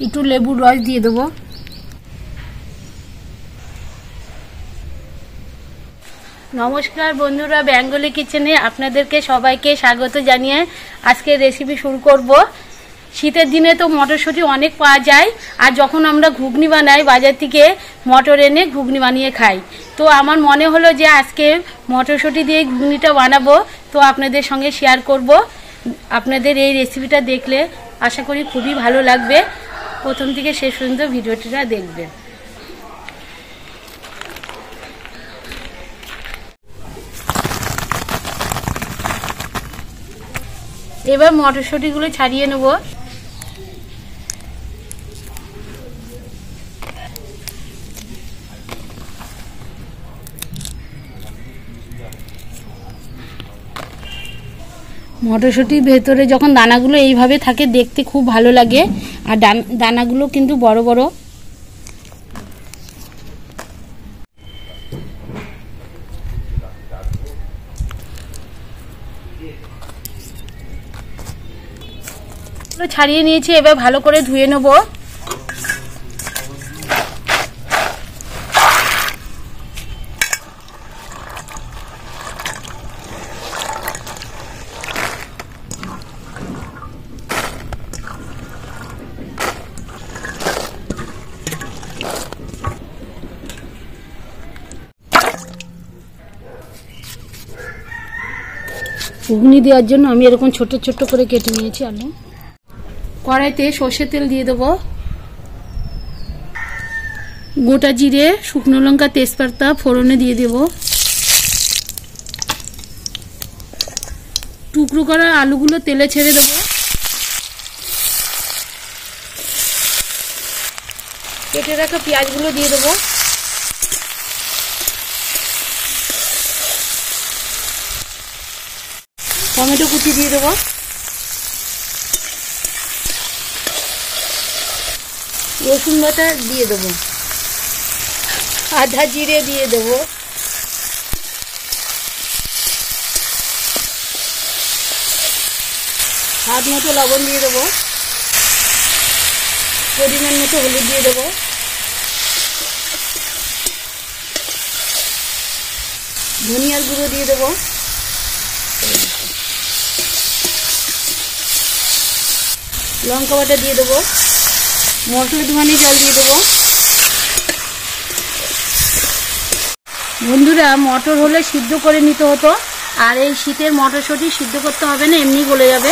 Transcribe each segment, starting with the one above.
একটু লেবুর রস দিয়ে দেবো। নমস্কার বন্ধুরা, বেঙ্গলি কিচেনে আপনাদেরকে সবাইকে স্বাগত জানিয়ে আজকে রেসিপি শুরু করব। শীতের দিনে তো মটরশুঁটি অনেক পাওয়া যায়, আর যখন আমরা ঘুগনি বানাই বাজার থেকে মটর এনে ঘুগনি বানিয়ে খাই। তো আমার মনে হলো যে আজকে মটরশুঁটি দিয়ে ঘুগনিটা বানাবো, তো আপনাদের সঙ্গে শেয়ার করব। আপনাদের এই রেসিপিটা দেখলে আশা করি খুবই ভালো লাগবে। প্রথম থেকে শেষ পর্যন্ত ভিডিওটা দেখবেন। এবার মটরশুঁটিগুলো ছাড়িয়ে নেব। মটরশুঁটির ভেতরে যখন দানাগুলো এইভাবে থাকে দেখতে খুব ভালো লাগে, আর দানাগুলো কিন্তু বড় বড়। ছাড়িয়ে নিয়েছি, এবার ভালো করে ধুয়ে নেব। ঘুগনি দেওয়ার জন্য আমি এরকম ছোট ছোট করে কেটে নিয়েছি আলু। কড়াইতে সর্ষের তেল দিয়ে দেবো। গোটা জিরে, শুকনো লঙ্কা, তেজপাতা ফোড়নে দিয়ে দেব। টুকরো করা আলুগুলো তেলে ছেড়ে দেব। কেটে রাখা পেঁয়াজগুলো দিয়ে দেবো। টমেটো কুচি দিয়ে দেবো। রসুন বাটা দিয়ে দেবো। আধা জিরে দিয়ে দেবো। স্বাদ মতো লবণ দিয়ে দেবো। পরিমাণ মতো হলুদ দিয়ে দেবো। ধনিয়ার গুঁড়ো দিয়ে দেবো। লঙ্কা বাটা দিয়ে দেবো। মশলা ধোয়ানি জল দিয়ে দেবো। বন্ধুরা, মটর হলে সিদ্ধ করে নিতে হতো, আর এই শীতের মটরশুঁটি সিদ্ধ করতে হবে না, এমনি গলে যাবে।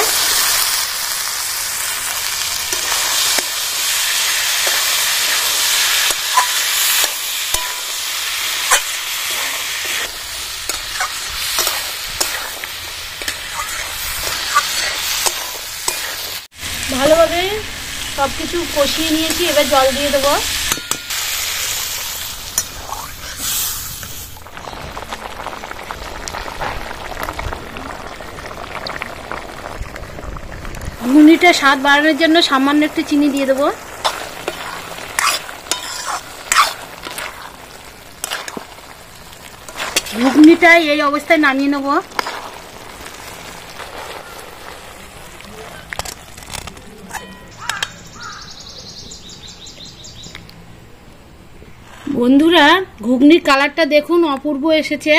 ভালোভাবে সবকিছু কষিয়ে নিয়েছি, এবার জল দিয়ে দেবো। ঘুগনিটা স্বাদ বাড়ানোর জন্য সামান্য একটু চিনি দিয়ে দেবো। ঘুগনিটা এই অবস্থায় নামিয়ে নেব। বন্ধুরা, ঘুগনির কালারটা দেখুন, অপূর্ব এসেছে।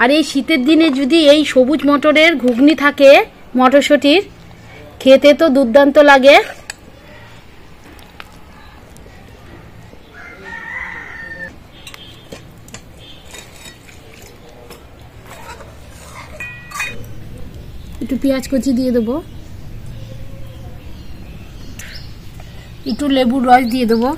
আর এই শীতের দিনে যদি এই সবুজ মটরের ঘুগনি থাকে মটরশুঁটির, খেতে তো দুর্দান্ত লাগে। একটু পেঁয়াজ কুচি দিয়ে দেবো। একটু লেবুর রস দিয়ে দেবো।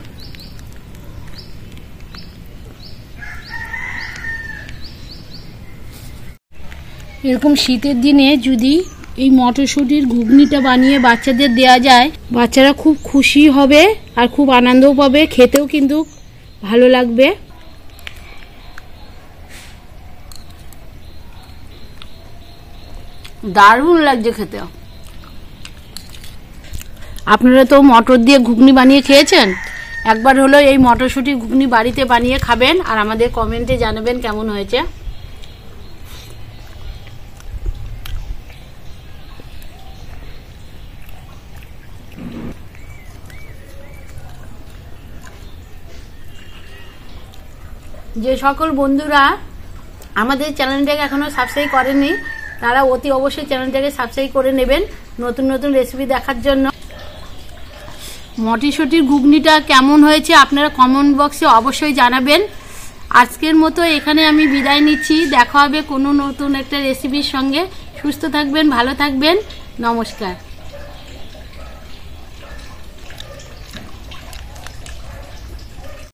এরকম শীতের দিনে যদি এই মটরশুঁটির ঘুগনিটা বানিয়ে বাচ্চাদের দেয়া যায়, বাচ্চারা খুব খুশি হবে আর খুব আনন্দও পাবে, খেতেও কিন্তু ভালো লাগবে। দারুণ লাগছে খেতে। আপনারা তো মটর দিয়ে ঘুগনি বানিয়ে খেয়েছেন, একবার হলো এই মটরশুঁটি ঘুগনি বাড়িতে বানিয়ে খাবেন, আর আমাদের কমেন্টে জানাবেন কেমন হয়েছে। যে সকল বন্ধুরা আমাদের চ্যানেলটাকে এখনো সাবস্ক্রাইব করেননি তারা অতি অবশ্যই চ্যানেলটাকে সাবস্ক্রাইব করে নেবেন নতুন নতুন রেসিপি দেখার জন্য। মটরশুঁটির ঘুগনিটা কেমন হয়েছে আপনারা কমেন্ট বক্সে অবশ্যই জানাবেন। আজকের মতো এখানে আমি বিদায় নিচ্ছি। দেখা হবে কোনো নতুন একটা রেসিপির সঙ্গে। সুস্থ থাকবেন, ভালো থাকবেন, নমস্কার।